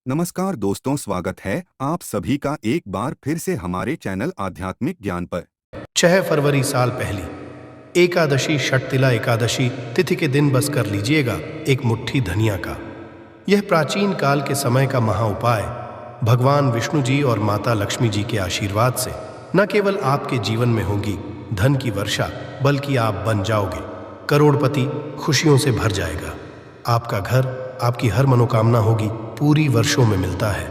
नमस्कार दोस्तों, स्वागत है आप सभी का एक बार फिर से हमारे चैनल आध्यात्मिक ज्ञान पर। 6 फरवरी साल पहली एकादशी षटतिला एकादशी तिथि के दिन बस कर लीजिएगा एक मुट्ठी धनिया का। यह प्राचीन काल के समय का महा उपाय भगवान विष्णु जी और माता लक्ष्मी जी के आशीर्वाद से न केवल आपके जीवन में होगी धन की वर्षा, बल्कि आप बन जाओगे करोड़पति। खुशियों से भर जाएगा आपका घर, आपकी हर मनोकामना होगी पूरी वर्षों में मिलता है।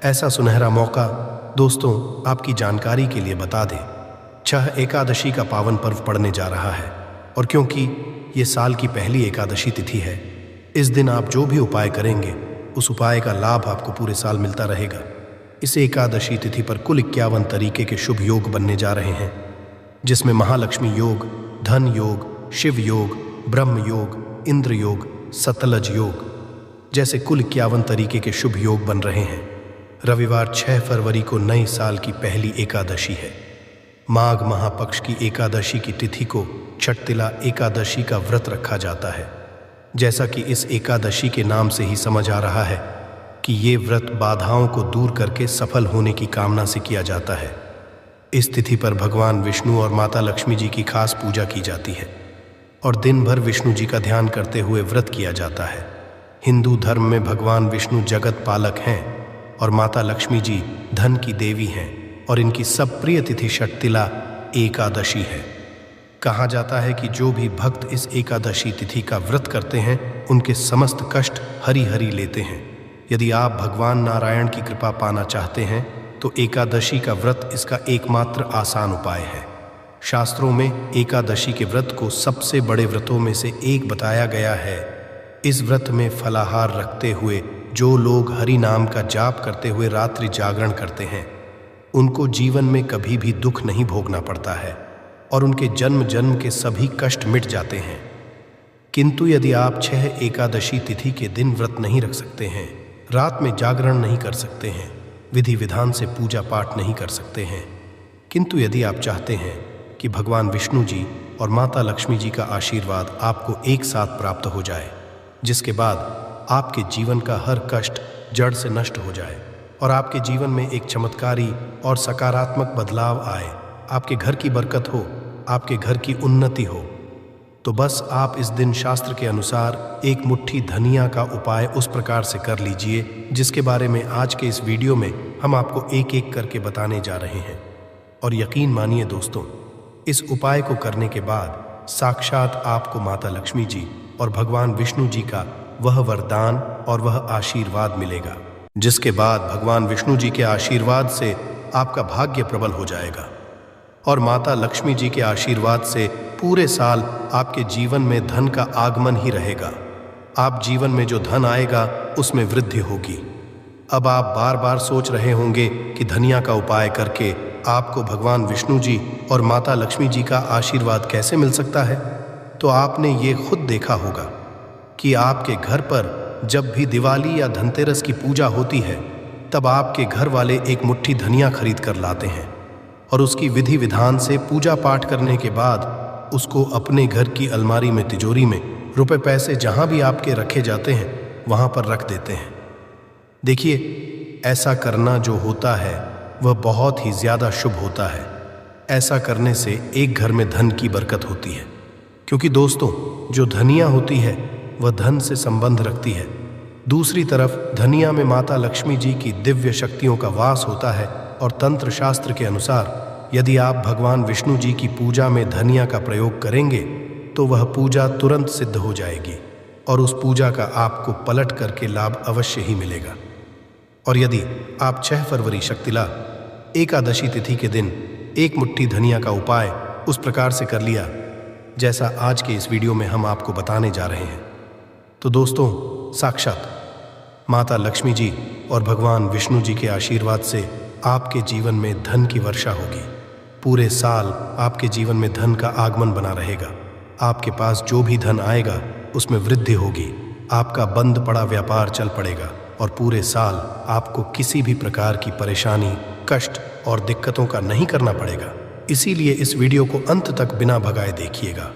ऐसा सुनहरा मौका दोस्तों आपकी जानकारी के लिए बता दें, 6 एकादशी का पावन पर्व पड़ने जा रहा है और क्योंकि ये साल की पहली एकादशी तिथि है, इस दिन आप जो भी उपाय करेंगे उस उपाय का लाभ आपको पूरे साल मिलता रहेगा। इस एकादशी तिथि पर कुल 51 तरीके के शुभ योग बनने जा रहे हैं, जिसमें महालक्ष्मी योग, धन योग, शिव योग, ब्रह्म योग, इंद्र योग, सतलज योग जैसे कुल 51 तरीके के शुभ योग बन रहे हैं। रविवार 6 फरवरी को नए साल की पहली एकादशी है। माघ महापक्ष की एकादशी की तिथि को षटतिला एकादशी का व्रत रखा जाता है। जैसा कि इस एकादशी के नाम से ही समझ आ रहा है कि ये व्रत बाधाओं को दूर करके सफल होने की कामना से किया जाता है। इस तिथि पर भगवान विष्णु और माता लक्ष्मी जी की खास पूजा की जाती है और दिन भर विष्णु जी का ध्यान करते हुए व्रत किया जाता है। हिंदू धर्म में भगवान विष्णु जगत पालक हैं और माता लक्ष्मी जी धन की देवी हैं और इनकी सब प्रिय तिथि षटतिला एकादशी है। कहा जाता है कि जो भी भक्त इस एकादशी तिथि का व्रत करते हैं उनके समस्त कष्ट हरि हरि लेते हैं। यदि आप भगवान नारायण की कृपा पाना चाहते हैं तो एकादशी का व्रत इसका एकमात्र आसान उपाय है। शास्त्रों में एकादशी के व्रत को सबसे बड़े व्रतों में से एक बताया गया है। इस व्रत में फलाहार रखते हुए जो लोग हरि नाम का जाप करते हुए रात्रि जागरण करते हैं उनको जीवन में कभी भी दुख नहीं भोगना पड़ता है और उनके जन्म जन्म के सभी कष्ट मिट जाते हैं। किंतु यदि आप 6 एकादशी तिथि के दिन व्रत नहीं रख सकते हैं, रात में जागरण नहीं कर सकते हैं, विधि विधान से पूजा पाठ नहीं कर सकते हैं, किंतु यदि आप चाहते हैं कि भगवान विष्णु जी और माता लक्ष्मी जी का आशीर्वाद आपको एक साथ प्राप्त हो जाए, जिसके बाद आपके जीवन का हर कष्ट जड़ से नष्ट हो जाए और आपके जीवन में एक चमत्कारी और सकारात्मक बदलाव आए, आपके घर की बरकत हो, आपके घर की उन्नति हो, तो बस आप इस दिन शास्त्र के अनुसार एक मुट्ठी धनिया का उपाय उस प्रकार से कर लीजिए जिसके बारे में आज के इस वीडियो में हम आपको एक एक करके बताने जा रहे हैं। और यकीन मानिए दोस्तों, इस उपाय को करने के बाद साक्षात आपको माता लक्ष्मी जी और भगवान विष्णु जी का वह वरदान और वह आशीर्वाद मिलेगा, जिसके बाद भगवान विष्णु जी के आशीर्वाद से आपका भाग्य प्रबल हो जाएगा और माता लक्ष्मी जी के आशीर्वाद से पूरे साल आपके जीवन में धन का आगमन ही रहेगा। आप जीवन में जो धन आएगा उसमें वृद्धि होगी। अब आप बार बार सोच रहे होंगे कि धनिया का उपाय करके आपको भगवान विष्णु जी और माता लक्ष्मी जी का आशीर्वाद कैसे मिल सकता है। तो आपने ये खुद देखा होगा कि आपके घर पर जब भी दिवाली या धनतेरस की पूजा होती है तब आपके घर वाले एक मुट्ठी धनिया खरीद कर लाते हैं और उसकी विधि विधान से पूजा पाठ करने के बाद उसको अपने घर की अलमारी में, तिजोरी में, रुपए पैसे जहां भी आपके रखे जाते हैं वहां पर रख देते हैं। देखिए, ऐसा करना जो होता है वह बहुत ही ज़्यादा शुभ होता है। ऐसा करने से एक घर में धन की बरकत होती है, क्योंकि दोस्तों जो धनिया होती है वह धन से संबंध रखती है। दूसरी तरफ धनिया में माता लक्ष्मी जी की दिव्य शक्तियों का वास होता है और तंत्र शास्त्र के अनुसार यदि आप भगवान विष्णु जी की पूजा में धनिया का प्रयोग करेंगे तो वह पूजा तुरंत सिद्ध हो जाएगी और उस पूजा का आपको पलट करके लाभ अवश्य ही मिलेगा। और यदि आप 6 फरवरी षटतिला एकादशी तिथि के दिन एक मुट्ठी धनिया का उपाय उस प्रकार से कर लिया जैसा आज के इस वीडियो में हम आपको बताने जा रहे हैं, तो दोस्तों साक्षात माता लक्ष्मी जी और भगवान विष्णु जी के आशीर्वाद से आपके जीवन में धन की वर्षा होगी। पूरे साल आपके जीवन में धन का आगमन बना रहेगा। आपके पास जो भी धन आएगा उसमें वृद्धि होगी। आपका बंद पड़ा व्यापार चल पड़ेगा और पूरे साल आपको किसी भी प्रकार की परेशानी, कष्ट और दिक्कतों का नहीं करना पड़ेगा। इसीलिए इस वीडियो को अंत तक बिना भगाए देखिएगा।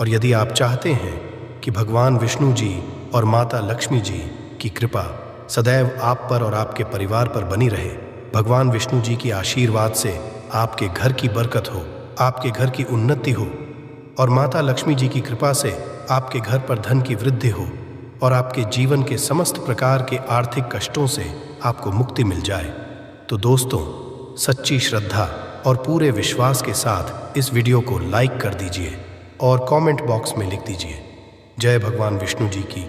और यदि आप चाहते हैं कि भगवान विष्णु जी और माता लक्ष्मी जी की कृपा सदैव आप पर और आपके परिवार पर बनी रहे। भगवान विष्णु जी की आशीर्वाद से आपके घर की बरकत हो, आपके घर की उन्नति हो और माता लक्ष्मी जी की कृपा से आपके घर पर धन की वृद्धि हो और आपके जीवन के समस्त प्रकार के आर्थिक कष्टों से आपको मुक्ति मिल जाए। तो दोस्तों, सच्ची श्रद्धा और पूरे विश्वास के साथ इस वीडियो को लाइक कर दीजिए और कमेंट बॉक्स में लिख दीजिए जय भगवान विष्णु जी की,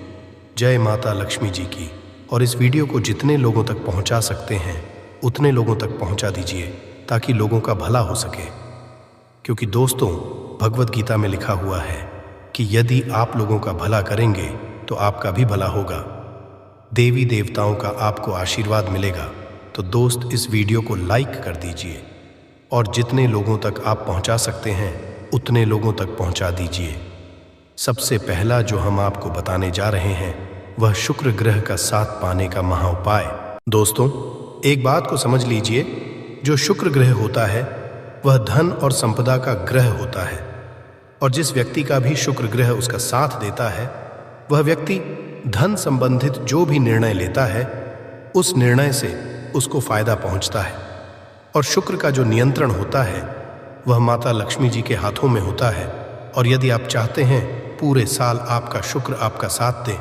जय माता लक्ष्मी जी की। और इस वीडियो को जितने लोगों तक पहुंचा सकते हैं उतने लोगों तक पहुंचा दीजिए ताकि लोगों का भला हो सके। क्योंकि दोस्तों, भगवत गीता में लिखा हुआ है कि यदि आप लोगों का भला करेंगे तो आपका भी भला होगा, देवी देवताओं का आपको आशीर्वाद मिलेगा। तो दोस्त, इस वीडियो को लाइक कर दीजिए और जितने लोगों तक आप पहुंचा सकते हैं उतने लोगों तक पहुंचा दीजिए। सबसे पहला जो हम आपको बताने जा रहे हैं वह शुक्र ग्रह का साथ पाने का महा उपाय। दोस्तों, एक बात को समझ लीजिए, जो शुक्र ग्रह होता है वह धन और संपदा का ग्रह होता है और जिस व्यक्ति का भी शुक्र ग्रह उसका साथ देता है वह व्यक्ति धन संबंधित जो भी निर्णय लेता है उस निर्णय से उसको फायदा पहुंचता है। और शुक्र का जो नियंत्रण होता है वह माता लक्ष्मी जी के हाथों में होता है। और यदि आप चाहते हैं पूरे साल आपका शुक्र आपका साथ दे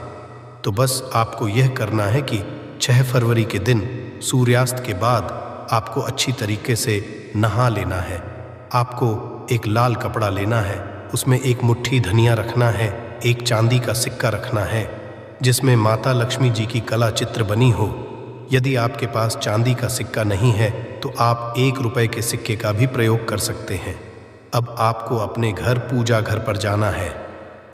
तो बस आपको यह करना है कि 6 फरवरी के दिन सूर्यास्त के बाद आपको अच्छी तरीके से नहा लेना है। आपको एक लाल कपड़ा लेना है, उसमें एक मुट्ठी धनिया रखना है, एक चांदी का सिक्का रखना है जिसमें माता लक्ष्मी जी की कला चित्र बनी हो। यदि आपके पास चांदी का सिक्का नहीं है तो आप 1 रुपए के सिक्के का भी प्रयोग कर सकते हैं। अब आपको अपने घर पूजा घर पर जाना है।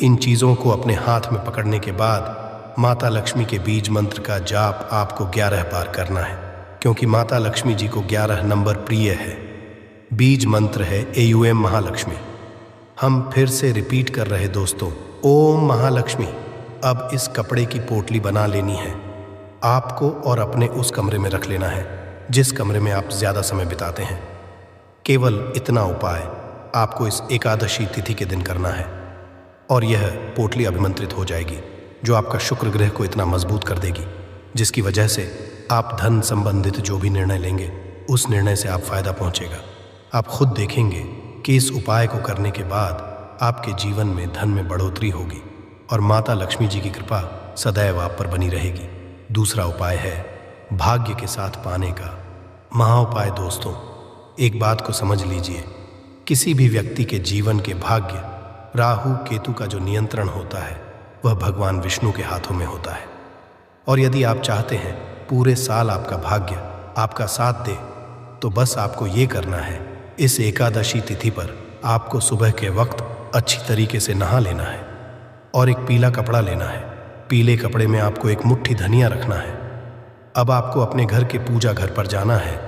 इन चीज़ों को अपने हाथ में पकड़ने के बाद माता लक्ष्मी के बीज मंत्र का जाप आपको 11 बार करना है, क्योंकि माता लक्ष्मी जी को 11 नंबर प्रिय है। बीज मंत्र है AUM महालक्ष्मी। हम फिर से रिपीट कर रहे दोस्तों, ओम महालक्ष्मी। अब इस कपड़े की पोटली बना लेनी है आपको और अपने उस कमरे में रख लेना है जिस कमरे में आप ज़्यादा समय बिताते हैं। केवल इतना उपाय आपको इस एकादशी तिथि के दिन करना है और यह पोटली अभिमंत्रित हो जाएगी जो आपका शुक्र ग्रह को इतना मजबूत कर देगी जिसकी वजह से आप धन संबंधित जो भी निर्णय लेंगे उस निर्णय से आप फायदा पहुंचेगा। आप खुद देखेंगे कि इस उपाय को करने के बाद आपके जीवन में धन में बढ़ोतरी होगी और माता लक्ष्मी जी की कृपा सदैव आप पर बनी रहेगी। दूसरा उपाय है भाग्य के साथ पाने का महा उपाय। दोस्तों, एक बात को समझ लीजिए, किसी भी व्यक्ति के जीवन के भाग्य राहु केतु का जो नियंत्रण होता है वह भगवान विष्णु के हाथों में होता है। और यदि आप चाहते हैं पूरे साल आपका भाग्य आपका साथ दे तो बस आपको ये करना है, इस एकादशी तिथि पर आपको सुबह के वक्त अच्छी तरीके से नहा लेना है और एक पीला कपड़ा लेना है। पीले कपड़े में आपको एक मुट्ठी धनिया रखना है। अब आपको अपने घर के पूजा घर पर जाना है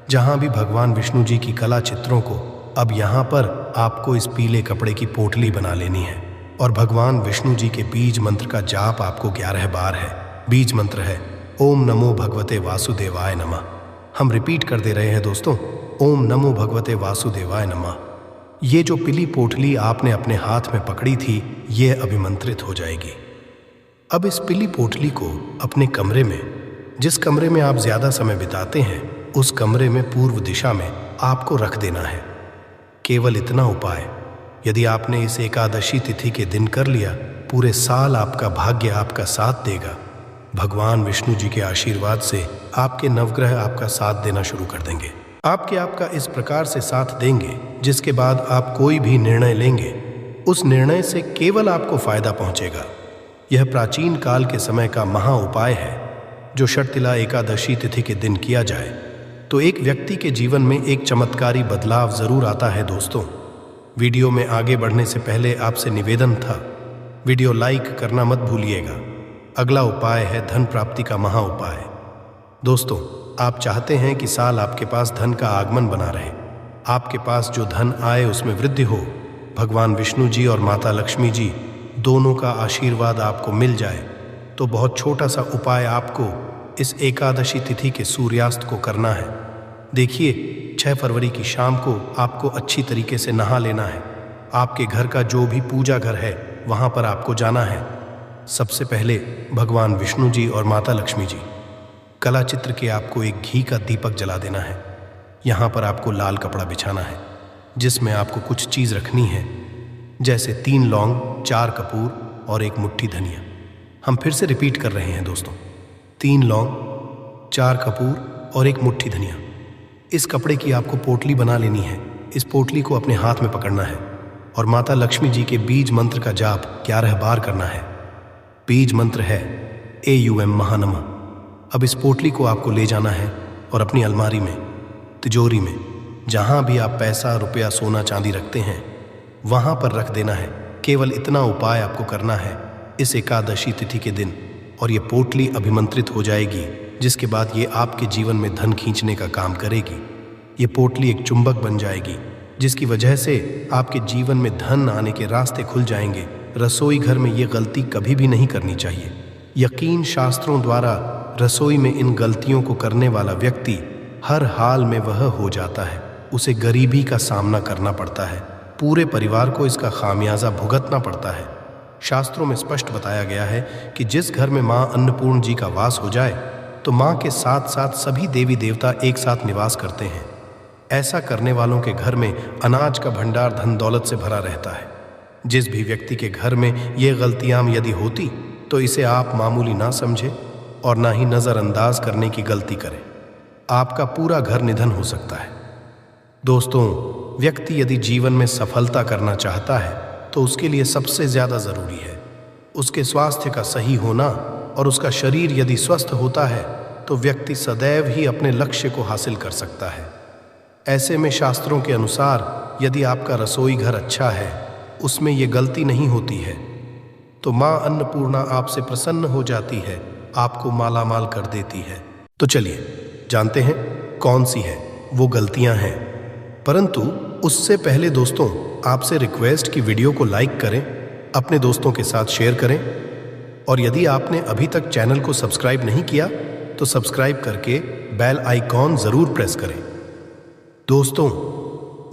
जहाँ भी भगवान विष्णु जी की कला चित्रों को, अब यहाँ पर आपको इस पीले कपड़े की पोटली बना लेनी है और भगवान विष्णु जी के बीज मंत्र का जाप आपको 11 बार है। बीज मंत्र है ओम नमो भगवते वासुदेवाय नमः। हम रिपीट कर दे रहे हैं दोस्तों, ओम नमो भगवते वासुदेवाय नमः। ये जो पीली पोटली आपने अपने हाथ में पकड़ी थी ये अभिमंत्रित हो जाएगी। अब इस पीली पोटली को अपने कमरे में, जिस कमरे में आप ज़्यादा समय बिताते हैं उस कमरे में पूर्व दिशा में आपको रख देना है। केवल इतना उपाय यदि आपने इस एकादशी तिथि के दिन कर लिया, पूरे साल आपका भाग्य आपका साथ देगा। भगवान विष्णु जी के आशीर्वाद से आपके नवग्रह आपका साथ देना शुरू कर देंगे। आपका इस प्रकार से साथ देंगे जिसके बाद आप कोई भी निर्णय लेंगे उस निर्णय से केवल आपको फायदा पहुंचेगा। यह प्राचीन काल के समय का महा उपाय है जो षटतिला एकादशी तिथि के दिन किया जाए तो एक व्यक्ति के जीवन में एक चमत्कारी बदलाव जरूर आता है। दोस्तों, वीडियो में आगे बढ़ने से पहले आपसे निवेदन था, वीडियो लाइक करना मत भूलिएगा। अगला उपाय है धन प्राप्ति का महा उपाय। दोस्तों, आप चाहते हैं कि साल आपके पास धन का आगमन बना रहे, आपके पास जो धन आए उसमें वृद्धि हो, भगवान विष्णु जी और माता लक्ष्मी जी दोनों का आशीर्वाद आपको मिल जाए, तो बहुत छोटा सा उपाय आपको इस एकादशी तिथि के सूर्यास्त को करना है। देखिए, 6 फरवरी की शाम को आपको अच्छी तरीके से नहा लेना है। आपके घर का जो भी पूजा घर है वहाँ पर आपको जाना है। सबसे पहले भगवान विष्णु जी और माता लक्ष्मी जी कला चित्र के आपको एक घी का दीपक जला देना है। यहाँ पर आपको लाल कपड़ा बिछाना है जिसमें आपको कुछ चीज़ रखनी है, जैसे 3 लौंग, 4 कपूर और 1 मुट्ठी धनिया। हम फिर से रिपीट कर रहे हैं दोस्तों, 3 लौंग, 4 कपूर और 1 मुट्ठी धनिया। इस कपड़े की आपको पोटली बना लेनी है। इस पोटली को अपने हाथ में पकड़ना है और माता लक्ष्मी जी के बीज मंत्र का जाप 11 बार करना है। बीज मंत्र है AUM महानमः। अब इस पोटली को आपको ले जाना है और अपनी अलमारी में, तिजोरी में, जहां भी आप पैसा, रुपया, सोना, चांदी रखते हैं वहां पर रख देना है। केवल इतना उपाय आपको करना है इस एकादशी तिथि के दिन, और ये पोटली अभिमंत्रित हो जाएगी, जिसके बाद ये आपके जीवन में धन खींचने का काम करेगी। ये पोटली एक चुंबक बन जाएगी जिसकी वजह से आपके जीवन में धन आने के रास्ते खुल जाएंगे। रसोई घर में ये गलती कभी भी नहीं करनी चाहिए। यकीन शास्त्रों द्वारा रसोई में इन गलतियों को करने वाला व्यक्ति हर हाल में वह हो जाता है, उसे गरीबी का सामना करना पड़ता है, पूरे परिवार को इसका खामियाजा भुगतना पड़ता है। शास्त्रों में स्पष्ट बताया गया है कि जिस घर में माँ अन्नपूर्ण जी का वास हो जाए तो माँ के साथ साथ सभी देवी देवता एक साथ निवास करते हैं। ऐसा करने वालों के घर में अनाज का भंडार धन दौलत से भरा रहता है। जिस भी व्यक्ति के घर में ये गलतियां यदि होती तो इसे आप मामूली ना समझे और ना ही नज़रअंदाज करने की गलती करें। आपका पूरा घर निधन हो सकता है। दोस्तों, व्यक्ति यदि जीवन में सफलता करना चाहता है तो उसके लिए सबसे ज़्यादा ज़रूरी है उसके स्वास्थ्य का सही होना, और उसका शरीर यदि स्वस्थ होता है तो व्यक्ति सदैव ही अपने लक्ष्य को हासिल कर सकता है। ऐसे में शास्त्रों के अनुसार यदि आपका रसोई घर अच्छा है, उसमें ये गलती नहीं होती है, तो माँ अन्नपूर्णा आपसे प्रसन्न हो जाती है, आपको मालामाल कर देती है। तो चलिए जानते हैं कौन सी है वो गलतियां हैं। परंतु उससे पहले दोस्तों, आपसे रिक्वेस्ट कि वीडियो को लाइक करें, अपने दोस्तों के साथ शेयर करें, और यदि आपने अभी तक चैनल को सब्सक्राइब नहीं किया तो सब्सक्राइब करके बेल आइकॉन जरूर प्रेस करें। दोस्तों,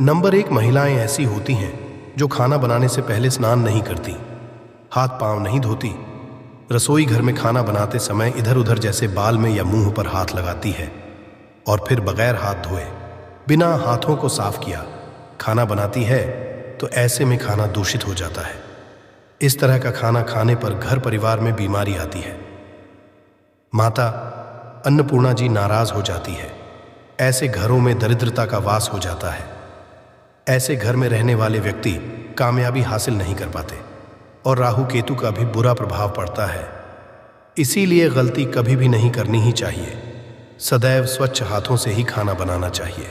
नंबर 1, महिलाएं ऐसी होती हैं जो खाना बनाने से पहले स्नान नहीं करती, हाथ पांव नहीं धोती, रसोई घर में खाना बनाते समय इधर उधर जैसे बाल में या मुंह पर हाथ लगाती है और फिर बगैर हाथ धोए, बिना हाथों को साफ किया खाना बनाती है, तो ऐसे में खाना दूषित हो जाता है। इस तरह का खाना खाने पर घर परिवार में बीमारी आती है। माता अन्नपूर्णा जी नाराज हो जाती है। ऐसे घरों में दरिद्रता का वास हो जाता है। ऐसे घर में रहने वाले व्यक्ति कामयाबी हासिल नहीं कर पाते और राहु केतु का भी बुरा प्रभाव पड़ता है। इसीलिए गलती कभी भी नहीं करनी ही चाहिए। सदैव स्वच्छ हाथों से ही खाना बनाना चाहिए।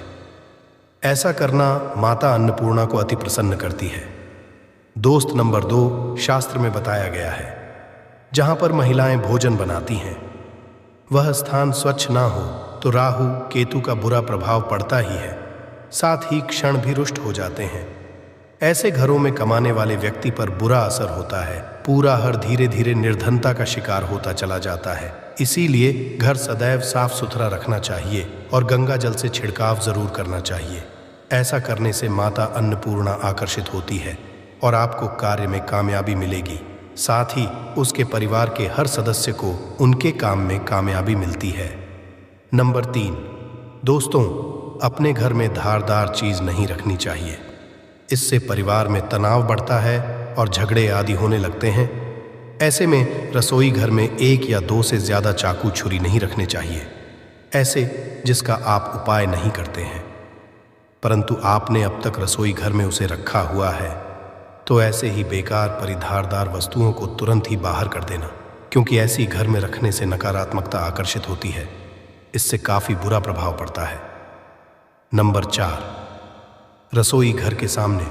ऐसा करना माता अन्नपूर्णा को अति प्रसन्न करती है। दोस्त नंबर 2, शास्त्र में बताया गया है जहां पर महिलाएं भोजन बनाती हैं, वह स्थान स्वच्छ ना हो तो राहु केतु का बुरा प्रभाव पड़ता ही है, साथ ही क्षण भी रुष्ट हो जाते हैं। ऐसे घरों में कमाने वाले व्यक्ति पर बुरा असर होता है। पूरा घर धीरे धीरे निर्धनता का शिकार होता चला जाता है। इसीलिए घर सदैव साफ सुथरा रखना चाहिए और गंगा जल से छिड़काव जरूर करना चाहिए। ऐसा करने से माता अन्नपूर्णा आकर्षित होती है और आपको कार्य में कामयाबी मिलेगी। साथ ही उसके परिवार के हर सदस्य को उनके काम में कामयाबी मिलती है। नंबर 3, दोस्तों, अपने घर में धारदार चीज नहीं रखनी चाहिए। इससे परिवार में तनाव बढ़ता है और झगड़े आदि होने लगते हैं। ऐसे में रसोई घर में 1 या 2 से ज्यादा चाकू छुरी नहीं रखने चाहिए, ऐसे जिसका आप उपाय नहीं करते हैं, परंतु आपने अब तक रसोई घर में उसे रखा हुआ है, तो ऐसे ही बेकार परिधारदार वस्तुओं को तुरंत ही बाहर कर देना, क्योंकि ऐसी घर में रखने से नकारात्मकता आकर्षित होती है। इससे काफी बुरा प्रभाव पड़ता है। नंबर 4, रसोई घर के सामने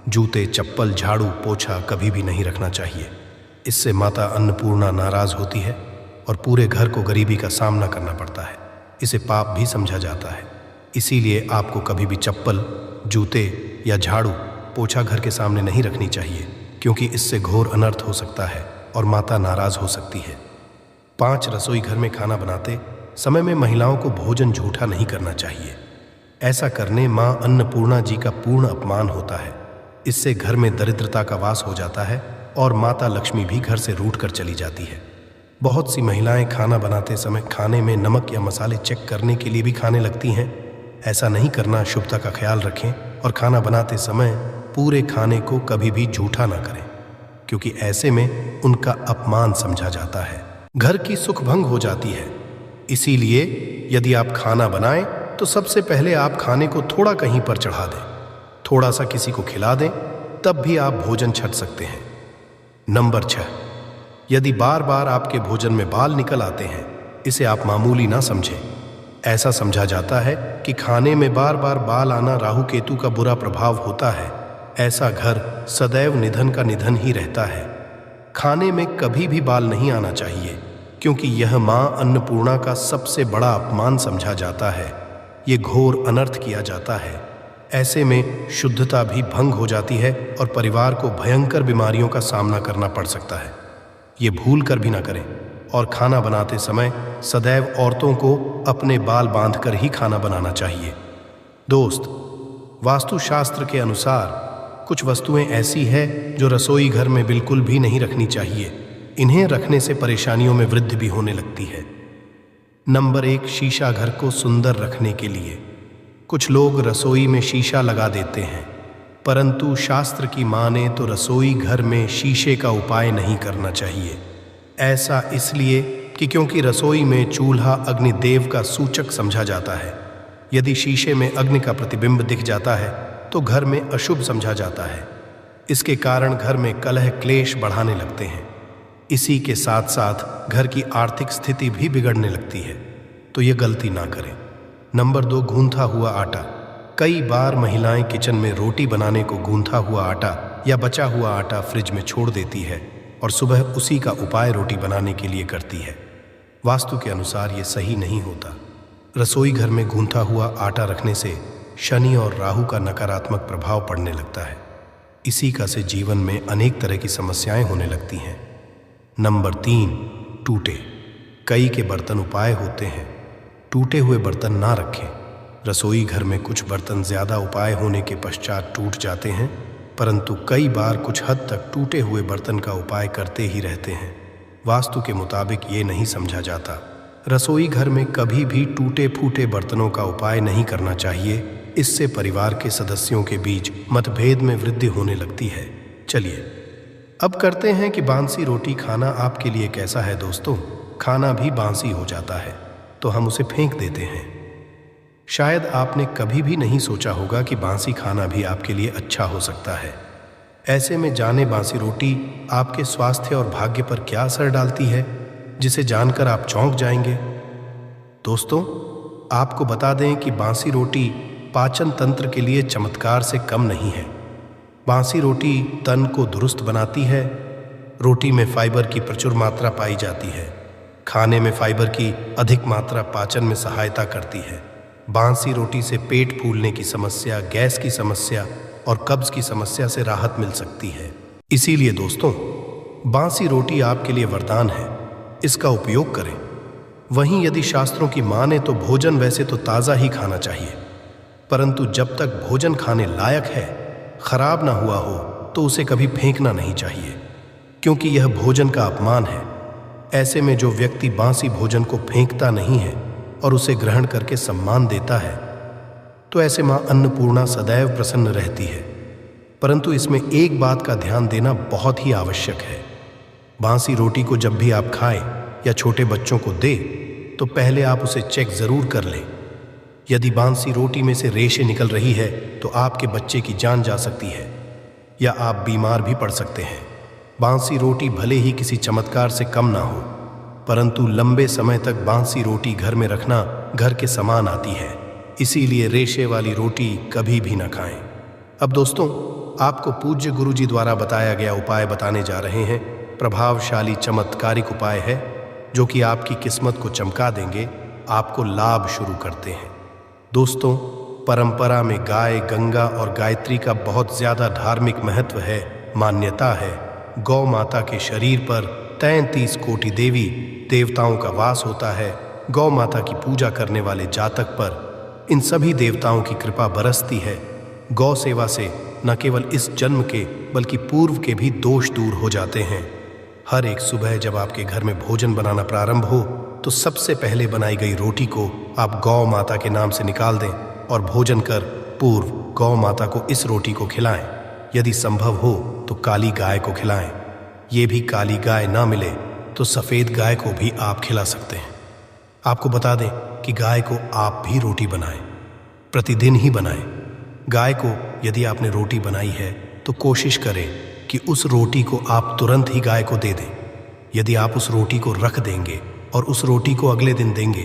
जूते, चप्पल, झाड़ू, पोछा कभी भी नहीं रखना चाहिए। इससे माता अन्नपूर्णा नाराज होती है और पूरे घर को गरीबी का सामना करना पड़ता है। इसे पाप भी समझा जाता है। इसीलिए आपको कभी भी चप्पल, जूते या झाड़ू, पोछा घर के सामने नहीं रखनी चाहिए, क्योंकि इससे घोर अनर्थ हो सकता है और माता नाराज हो सकती है। 5, रसोई घर में खाना बनाते समय में महिलाओं को भोजन झूठा नहीं करना चाहिए। ऐसा करने मां अन्नपूर्णा जी का पूर्ण अपमान होता है। इससे घर में दरिद्रता का वास हो जाता है और माता लक्ष्मी भी घर से रूठ कर चली जाती है। बहुत सी महिलाएं खाना बनाते समय खाने में नमक या मसाले चेक करने के लिए भी खाने लगती हैं। ऐसा नहीं करना, शुभता का ख्याल रखें और खाना बनाते समय पूरे खाने को कभी भी झूठा ना करें, क्योंकि ऐसे में उनका अपमान समझा जाता है। घर की सुख भंग हो जाती है। इसीलिए यदि आप खाना बनाएं तो सबसे पहले आप खाने को थोड़ा कहीं पर चढ़ा दें, थोड़ा सा किसी को खिला दें, तब भी आप भोजन छक सकते हैं। नंबर 6, यदि बार बार आपके भोजन में बाल निकल आते हैं, इसे आप मामूली ना समझें। ऐसा समझा जाता है कि खाने में बार बार बाल आना राहु केतु का बुरा प्रभाव होता है। ऐसा घर सदैव निधन का निधन ही रहता है। खाने में कभी भी बाल नहीं आना चाहिए, क्योंकि यह मां अन्नपूर्णा का सबसे बड़ा अपमान समझा जाता है। ये घोर अनर्थ किया जाता है। ऐसे में शुद्धता भी भंग हो जाती है और परिवार को भयंकर बीमारियों का सामना करना पड़ सकता है। ये भूल कर भी ना करें। और खाना बनाते समय सदैव औरतों को अपने बाल बांधकर ही खाना बनाना चाहिए। दोस्त, वास्तुशास्त्र के अनुसार कुछ वस्तुएं ऐसी है जो रसोई घर में बिल्कुल भी नहीं रखनी चाहिए। इन्हें रखने से परेशानियों में वृद्धि भी होने लगती है। नंबर 1, शीशा घर को सुंदर रखने के लिए। कुछ लोग रसोई में शीशा लगा देते हैं, परंतु शास्त्र की माने तो रसोई घर में शीशे का उपाय नहीं करना चाहिए। ऐसा इसलिए कि क्योंकि रसोई में चूल्हा अग्निदेव का सूचक समझा जाता है। यदि शीशे में अग्नि का प्रतिबिंब दिख जाता है तो घर में अशुभ समझा जाता है। इसके कारण घर में कलह क्लेश बढ़ाने लगते हैं। इसी के साथ साथ घर की आर्थिक स्थिति भी बिगड़ने लगती है, तो ये गलती ना करें। नंबर 2, गूंथा हुआ आटा। कई बार महिलाएं किचन में रोटी बनाने को गूंथा हुआ आटा या बचा हुआ आटा फ्रिज में छोड़ देती है और सुबह उसी का उपाय रोटी बनाने के लिए करती है। वास्तु के अनुसार ये सही नहीं होता। रसोई घर में गूंथा हुआ आटा रखने से शनि और राहु का नकारात्मक प्रभाव पड़ने लगता है। इसी का से जीवन में अनेक तरह की समस्याएं होने लगती हैं। नंबर 3, टूटे। कई के बर्तन उपाय होते हैं। टूटे हुए बर्तन ना रखें। रसोई घर में कुछ बर्तन ज़्यादा उपाय होने के पश्चात टूट जाते हैं, परंतु कई बार कुछ हद तक टूटे हुए बर्तन का उपाय करते ही रहते हैं। वास्तु के मुताबिक ये नहीं समझा जाता। रसोई घर में कभी भी टूटे फूटे बर्तनों का उपाय नहीं करना चाहिए। इससे परिवार के सदस्यों के बीच मतभेद में वृद्धि होने लगती है। चलिए अब करते हैं कि बांसी रोटी खाना आपके लिए कैसा है। दोस्तों, खाना भी बांसी हो जाता है तो हम उसे फेंक देते हैं। शायद आपने कभी भी नहीं सोचा होगा कि बांसी खाना भी आपके लिए अच्छा हो सकता है। ऐसे में जाने बांसी रोटी आपके स्वास्थ्य और भाग्य पर क्या असर डालती है, जिसे जानकर आप चौंक जाएंगे। दोस्तों, आपको बता दें कि बांसी रोटी पाचन तंत्र के लिए चमत्कार से कम नहीं है। बांसी रोटी तन को दुरुस्त बनाती है। रोटी में फाइबर की प्रचुर मात्रा पाई जाती है। खाने में फाइबर की अधिक मात्रा पाचन में सहायता करती है। बांसी रोटी से पेट फूलने की समस्या, गैस की समस्या और कब्ज की समस्या से राहत मिल सकती है। इसीलिए दोस्तों, बांसी रोटी आपके लिए वरदान है। इसका उपयोग करें। वहीं यदि शास्त्रों की माने तो भोजन वैसे तो ताज़ा ही खाना चाहिए, परंतु जब तक भोजन खाने लायक है, खराब ना हुआ हो, तो उसे कभी फेंकना नहीं चाहिए, क्योंकि यह भोजन का अपमान है। ऐसे में जो व्यक्ति बांसी भोजन को फेंकता नहीं है और उसे ग्रहण करके सम्मान देता है, तो ऐसे मां अन्नपूर्णा सदैव प्रसन्न रहती है। परंतु इसमें एक बात का ध्यान देना बहुत ही आवश्यक है। बांसी रोटी को जब भी आप खाएं या छोटे बच्चों को दें, तो पहले आप उसे चेक जरूर कर लें। यदि बांसी रोटी में से रेशे निकल रही है तो आपके बच्चे की जान जा सकती है या आप बीमार भी पड़ सकते हैं। बांसी रोटी भले ही किसी चमत्कार से कम ना हो, परंतु लंबे समय तक बांसी रोटी घर में रखना घर के समान आती है। इसीलिए रेशे वाली रोटी कभी भी ना खाएं। अब दोस्तों, आपको पूज्य गुरुजी द्वारा बताया गया उपाय बताने जा रहे हैं। प्रभावशाली चमत्कारिक उपाय है जो कि आपकी किस्मत को चमका देंगे। आपको लाभ शुरू करते हैं। दोस्तों, परंपरा में गाय, गंगा और गायत्री का बहुत ज्यादा धार्मिक महत्व है। मान्यता है गौ माता के शरीर पर 33 कोटि देवी देवताओं का वास होता है। गौ माता की पूजा करने वाले जातक पर इन सभी देवताओं की कृपा बरसती है। गौ सेवा से न केवल इस जन्म के बल्कि पूर्व के भी दोष दूर हो जाते हैं। हर एक सुबह जब आपके घर में भोजन बनाना प्रारंभ हो तो सबसे पहले बनाई गई रोटी को आप गौ माता के नाम से निकाल दें और भोजन कर पूर्व गौ माता को इस रोटी को खिलाएं। यदि संभव हो तो काली गाय को खिलाएं। ये भी काली गाय ना मिले तो सफ़ेद गाय को भी आप खिला सकते हैं। आपको बता दें कि गाय को आप भी रोटी बनाएं, प्रतिदिन ही बनाएं। गाय को यदि आपने रोटी बनाई है तो कोशिश करें कि उस रोटी को आप तुरंत ही गाय को दे दें। यदि आप उस रोटी को रख देंगे और उस रोटी को अगले दिन देंगे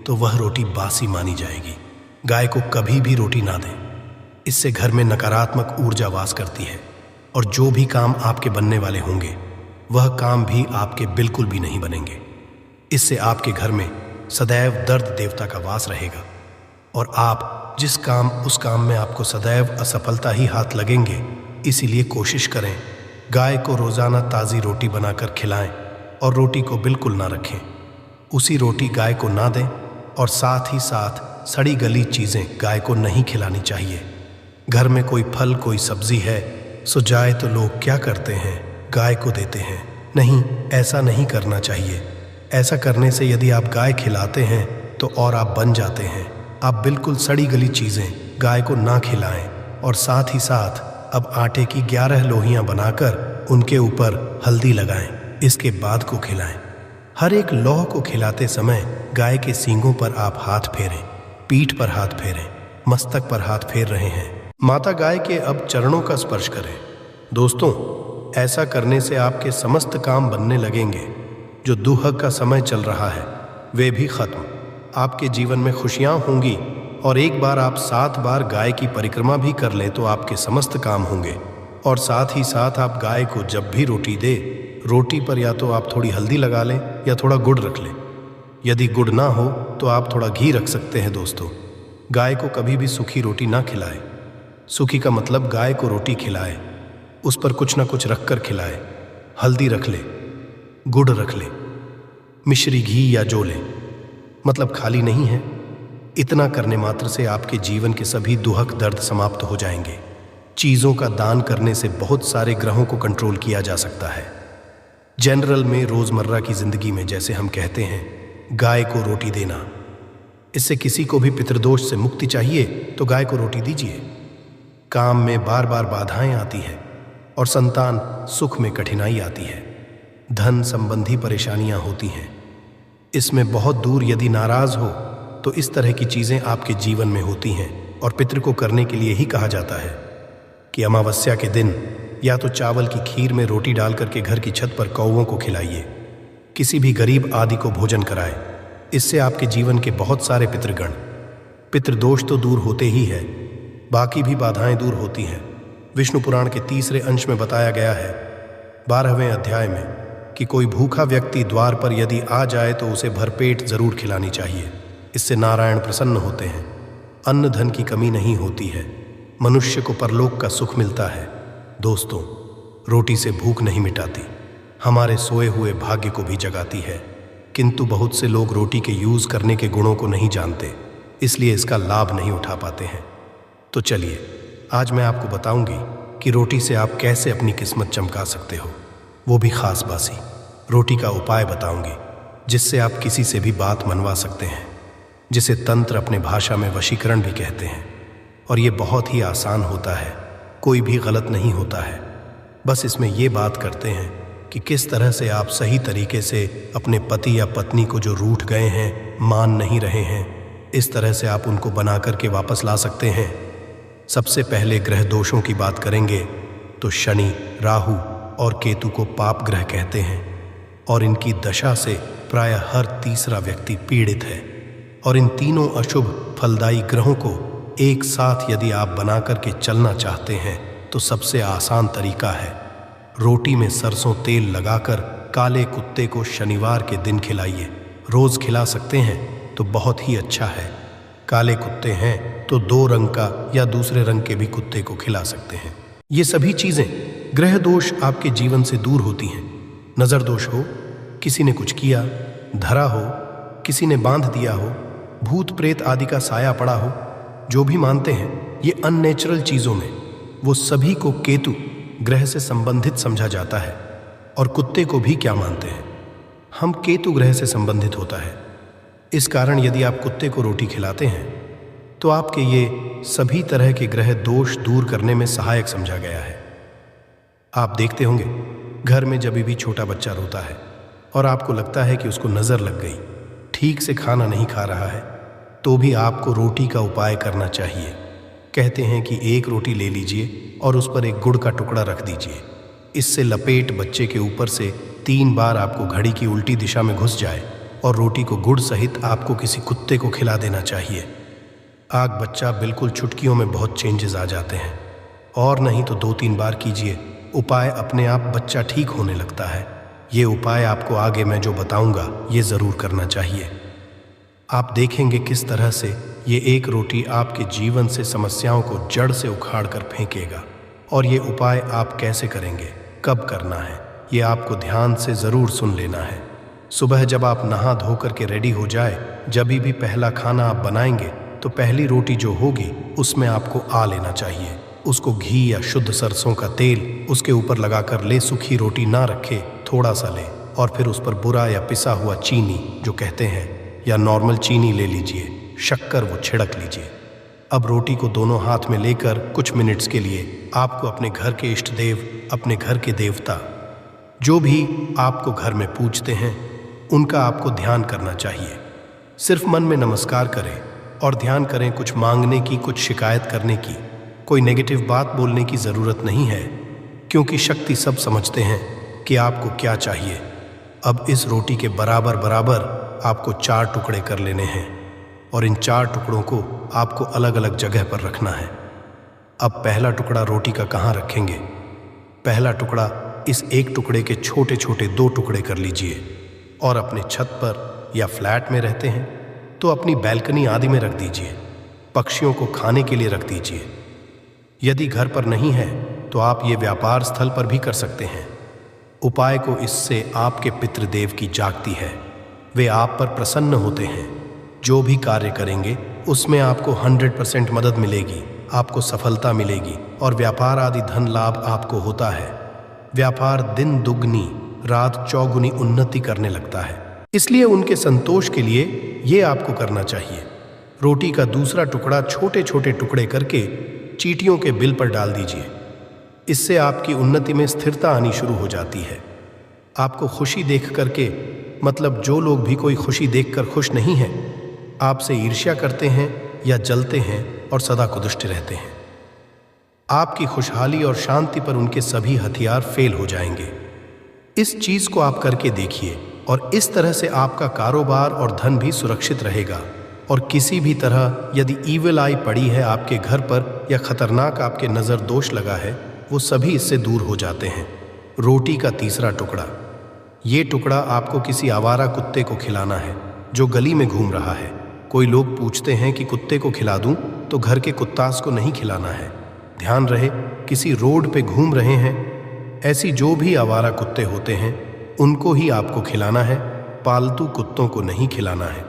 तो वह रोटी बासी मानी जाएगी। गाय को कभी भी रोटी ना दें, इससे घर में नकारात्मक ऊर्जा वास करती है और जो भी काम आपके बनने वाले होंगे वह काम भी आपके बिल्कुल भी नहीं बनेंगे। इससे आपके घर में सदैव दर्द देवता का वास रहेगा और आप जिस काम उस काम में आपको सदैव असफलता ही हाथ लगेंगे। इसीलिए कोशिश करें गाय को रोज़ाना ताज़ी रोटी बनाकर खिलाएं और रोटी को बिल्कुल ना रखें। उसी रोटी गाय को ना दें और साथ ही साथ सड़ी गली चीज़ें गाय को नहीं खिलानी चाहिए। घर में कोई फल कोई सब्जी है सो जाए तो लोग क्या करते हैं, गाय को देते हैं। नहीं, ऐसा नहीं करना चाहिए। ऐसा करने से यदि आप गाय खिलाते हैं तो और आप बन जाते हैं। आप बिल्कुल सड़ी गली चीज़ें गाय को ना खिलाएं और साथ ही साथ अब आटे की 11 लोहियां बनाकर उनके ऊपर हल्दी लगाएं, इसके बाद को खिलाएं। हर एक लौह को खिलाते समय गाय के सींगों पर आप हाथ फेरें, पीठ पर हाथ फेरें, मस्तक पर हाथ फेर रहे हैं। माता गाय के अब चरणों का स्पर्श करें। दोस्तों, ऐसा करने से आपके समस्त काम बनने लगेंगे। जो दुहक का समय चल रहा है वे भी खत्म। आपके जीवन में खुशियां होंगी और एक बार आप 7 बार गाय की परिक्रमा भी कर लें तो आपके समस्त काम होंगे। और साथ ही साथ आप गाय को जब भी रोटी दे, रोटी पर या तो आप थोड़ी हल्दी लगा लें या थोड़ा गुड़ रख लें। यदि गुड़ ना हो तो आप थोड़ा घी रख सकते हैं। दोस्तों, गाय को कभी भी सूखी रोटी ना खिलाएं। सूखी का मतलब गाय को रोटी खिलाए, उस पर कुछ ना कुछ रख कर खिलाए। हल्दी रख ले, गुड़ रख ले, मिश्री घी या जो ले, मतलब खाली नहीं है। इतना करने मात्र से आपके जीवन के सभी दुहक दर्द समाप्त हो जाएंगे। चीज़ों का दान करने से बहुत सारे ग्रहों को कंट्रोल किया जा सकता है। जनरल में रोज़मर्रा की ज़िंदगी में जैसे हम कहते हैं गाय को रोटी देना, इससे किसी को भी पितृदोष से मुक्ति चाहिए तो गाय को रोटी दीजिए। काम में बार बार बाधाएं आती हैं और संतान सुख में कठिनाई आती है, धन संबंधी परेशानियां होती हैं। इसमें बहुत दूर यदि नाराज हो तो इस तरह की चीज़ें आपके जीवन में होती हैं और पितृ को करने के लिए ही कहा जाता है कि अमावस्या के दिन या तो चावल की खीर में रोटी डाल करके घर की छत पर कौवों को खिलाइए, किसी भी गरीब आदि को भोजन कराए। इससे आपके जीवन के बहुत सारे पितृदोष तो दूर होते ही है, बाकी भी बाधाएं दूर होती हैं। विष्णु पुराण के 3रे अंश में बताया गया है 12वें अध्याय में कि कोई भूखा व्यक्ति द्वार पर यदि आ जाए तो उसे भरपेट जरूर खिलानी चाहिए। इससे नारायण प्रसन्न होते हैं, अन्न धन की कमी नहीं होती है, मनुष्य को परलोक का सुख मिलता है। दोस्तों, रोटी से भूख नहीं मिटाती, हमारे सोए हुए भाग्य को भी जगाती है। किंतु बहुत से लोग रोटी के यूज़ करने के गुणों को नहीं जानते, इसलिए इसका लाभ नहीं उठा पाते हैं। तो चलिए आज मैं आपको बताऊंगी कि रोटी से आप कैसे अपनी किस्मत चमका सकते हो, वो भी खास बासी। रोटी का उपाय बताऊंगी जिससे आप किसी से भी बात मनवा सकते हैं, जिसे तंत्र अपने भाषा में वशीकरण भी कहते हैं। और ये बहुत ही आसान होता है, कोई भी गलत नहीं होता है। बस इसमें ये बात करते हैं कि किस तरह से आप सही तरीके से अपने पति या पत्नी को जो रूठ गए हैं, मान नहीं रहे हैं, इस तरह से आप उनको बना करके वापस ला सकते हैं। सबसे पहले ग्रह दोषों की बात करेंगे तो शनि, राहु और केतु को पाप ग्रह कहते हैं और इनकी दशा से प्रायः हर तीसरा व्यक्ति पीड़ित है। और इन तीनों अशुभ फलदायी ग्रहों को एक साथ यदि आप बना करके चलना चाहते हैं तो सबसे आसान तरीका है रोटी में सरसों तेल लगाकर काले कुत्ते को शनिवार के दिन खिलाइए। रोज खिला सकते हैं तो बहुत ही अच्छा है। काले कुत्ते हैं तो 2 रंग का या दूसरे रंग के भी कुत्ते को खिला सकते हैं। ये सभी चीजें ग्रह दोष आपके जीवन से दूर होती हैं। नजर दोष हो, किसी ने कुछ किया, धरा हो, किसी ने बांध दिया हो, भूत प्रेत आदि का साया पड़ा हो, जो भी मानते हैं ये अननेचुरल चीजों में, वो सभी को केतु ग्रह से संबंधित समझा जाता है। और कुत्ते को भी क्या मानते हैं। हम केतु ग्रह से संबंधित होता है। इस कारण यदि आप कुत्ते को रोटी खिलाते हैं तो आपके ये सभी तरह के ग्रह दोष दूर करने में सहायक समझा गया है। आप देखते होंगे घर में जब भी छोटा बच्चा रोता है और आपको लगता है कि उसको नज़र लग गई, ठीक से खाना नहीं खा रहा है, तो भी आपको रोटी का उपाय करना चाहिए। कहते हैं कि एक रोटी ले लीजिए और उस पर एक गुड़ का टुकड़ा रख दीजिए। इससे लपेट बच्चे के ऊपर से 3 बार आपको घड़ी की उल्टी दिशा में घुस जाए और रोटी को गुड़ सहित आपको किसी कुत्ते को खिला देना चाहिए। आग बच्चा बिल्कुल चुटकियों में बहुत चेंजेस आ जाते हैं। और नहीं तो 2-3 बार कीजिए, उपाय अपने आप बच्चा ठीक होने लगता है। ये उपाय आपको आगे मैं जो बताऊंगा ये ज़रूर करना चाहिए। आप देखेंगे किस तरह से ये एक रोटी आपके जीवन से समस्याओं को जड़ से उखाड़ कर फेंकेगा। और ये उपाय आप कैसे करेंगे, कब करना है, ये आपको ध्यान से ज़रूर सुन लेना है। सुबह जब आप नहा धो कर के रेडी हो जाए, जब भी पहला खाना आप बनाएंगे तो पहली रोटी जो होगी उसमें आपको आ लेना चाहिए। उसको घी या शुद्ध सरसों का तेल उसके ऊपर लगाकर ले। सूखी रोटी ना रखे, थोड़ा सा ले और फिर उस पर बुरा या पिसा हुआ चीनी जो कहते हैं या नॉर्मल चीनी ले लीजिए, शक्कर वो छिड़क लीजिए। अब रोटी को दोनों हाथ में लेकर कुछ मिनट्स के लिए आपको अपने घर के इष्ट देव, अपने घर के देवता जो भी आपको घर में पूजते हैं उनका आपको ध्यान करना चाहिए। सिर्फ मन में नमस्कार करें और ध्यान करें। कुछ मांगने की, कुछ शिकायत करने की, कोई नेगेटिव बात बोलने की ज़रूरत नहीं है, क्योंकि शक्ति सब समझते हैं कि आपको क्या चाहिए। अब इस रोटी के बराबर बराबर आपको 4 टुकड़े कर लेने हैं और इन 4 टुकड़ों को आपको अलग अलग जगह पर रखना है। अब पहला टुकड़ा रोटी का कहाँ रखेंगे? पहला टुकड़ा इस एक टुकड़े के छोटे छोटे 2 टुकड़े कर लीजिए और अपने छत पर या फ्लैट में रहते हैं तो अपनी बैल्कनी आदि में रख दीजिए। पक्षियों को खाने के लिए रख दीजिए। यदि घर पर नहीं है तो आप ये व्यापार स्थल पर भी कर सकते हैं। उपाय को इससे आपके पितृदेव की जागती है, वे आप पर प्रसन्न होते हैं। जो भी कार्य करेंगे उसमें आपको 100% मदद मिलेगी, आपको सफलता मिलेगी और व्यापार आदि धन लाभ आपको होता है। व्यापार दिन दुगनी रात चौगुनी उन्नति करने लगता है। इसलिए उनके संतोष के लिए ये आपको करना चाहिए। रोटी का दूसरा टुकड़ा छोटे छोटे टुकड़े करके चींटियों के बिल पर डाल दीजिए। इससे आपकी उन्नति में स्थिरता आनी शुरू हो जाती है। आपको खुशी देख करके, मतलब जो लोग भी कोई खुशी देखकर खुश नहीं हैं, आपसे ईर्ष्या करते हैं या जलते हैं और सदा कुदुष्ट रहते हैं, आपकी खुशहाली और शांति पर उनके सभी हथियार फेल हो जाएंगे। इस चीज को आप करके देखिए और इस तरह से आपका कारोबार और धन भी सुरक्षित रहेगा। और किसी भी तरह यदि ईविल आई पड़ी है आपके घर पर या खतरनाक आपके नज़र दोष लगा है, वो सभी इससे दूर हो जाते हैं। रोटी का तीसरा टुकड़ा, ये टुकड़ा आपको किसी आवारा कुत्ते को खिलाना है जो गली में घूम रहा है। कोई लोग पूछते हैं कि कुत्ते को खिला दूं, तो घर के कुत्तास को नहीं खिलाना है। ध्यान रहे, किसी रोड पे घूम रहे हैं ऐसी जो भी आवारा कुत्ते होते हैं उनको ही आपको खिलाना है, पालतू कुत्तों को नहीं खिलाना है।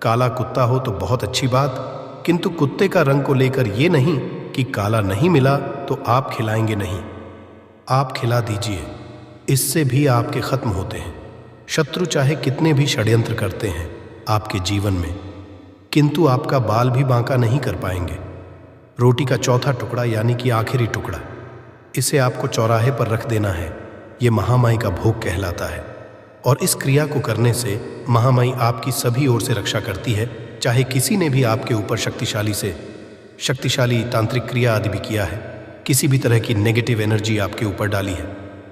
काला कुत्ता हो तो बहुत अच्छी बात, किंतु कुत्ते का रंग को लेकर ये नहीं कि काला नहीं मिला तो आप खिलाएंगे नहीं। आप खिला दीजिए, इससे भी आपके खत्म होते हैं। शत्रु चाहे कितने भी षड्यंत्र करते हैं आपके जीवन में, किंतु आपका बाल भी बांका नहीं कर पाएंगे। रोटी का चौथा टुकड़ा यानी कि आखिरी टुकड़ा, इसे आपको चौराहे पर रख देना है। ये महामाई का भोग कहलाता है और इस क्रिया को करने से महामाई आपकी सभी ओर से रक्षा करती है। चाहे किसी ने भी आपके ऊपर शक्तिशाली तांत्रिक क्रिया आदि भी किया है, किसी भी तरह की नेगेटिव एनर्जी आपके ऊपर डाली है,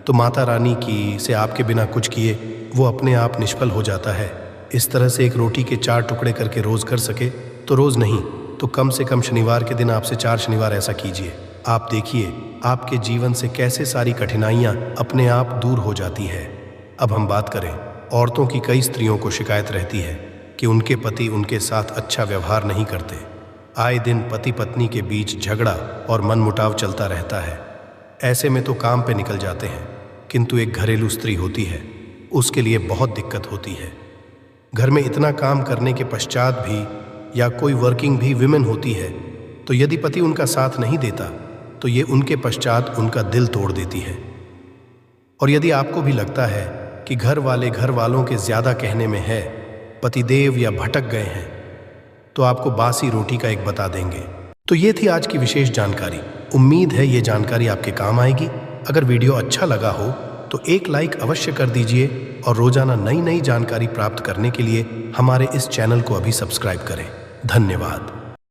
तो माता रानी की से आपके बिना कुछ किए वो अपने आप निष्फल हो जाता है। इस तरह से एक रोटी के 4 टुकड़े करके रोज़ कर सके तो रोज़ नहीं तो कम से कम शनिवार के दिन आपसे 4 शनिवार ऐसा कीजिए। आप देखिए आपके जीवन से कैसे सारी कठिनाइयाँ अपने आप दूर हो जाती है। अब हम बात करें, औरतों की कई स्त्रियों को शिकायत रहती है कि उनके पति उनके साथ अच्छा व्यवहार नहीं करते। आए दिन पति पत्नी के बीच झगड़ा और मनमुटाव चलता रहता है। ऐसे में तो काम पे निकल जाते हैं, किंतु एक घरेलू स्त्री होती है, उसके लिए बहुत दिक्कत होती है। घर में इतना काम करने के पश्चात भी, या कोई वर्किंग भी विमेन होती है, तो यदि पति उनका साथ नहीं देता तो ये उनके पश्चात उनका दिल तोड़ देती है। और यदि आपको भी लगता है कि घर वालों के ज्यादा कहने में है, पतिदेव या भटक गए हैं, तो आपको बासी रोटी का एक बता देंगे। तो ये थी आज की विशेष जानकारी। उम्मीद है ये जानकारी आपके काम आएगी। अगर वीडियो अच्छा लगा हो तो एक लाइक अवश्य कर दीजिए और रोजाना नई नई जानकारी प्राप्त करने के लिए हमारे इस चैनल को अभी सब्सक्राइब करें। धन्यवाद।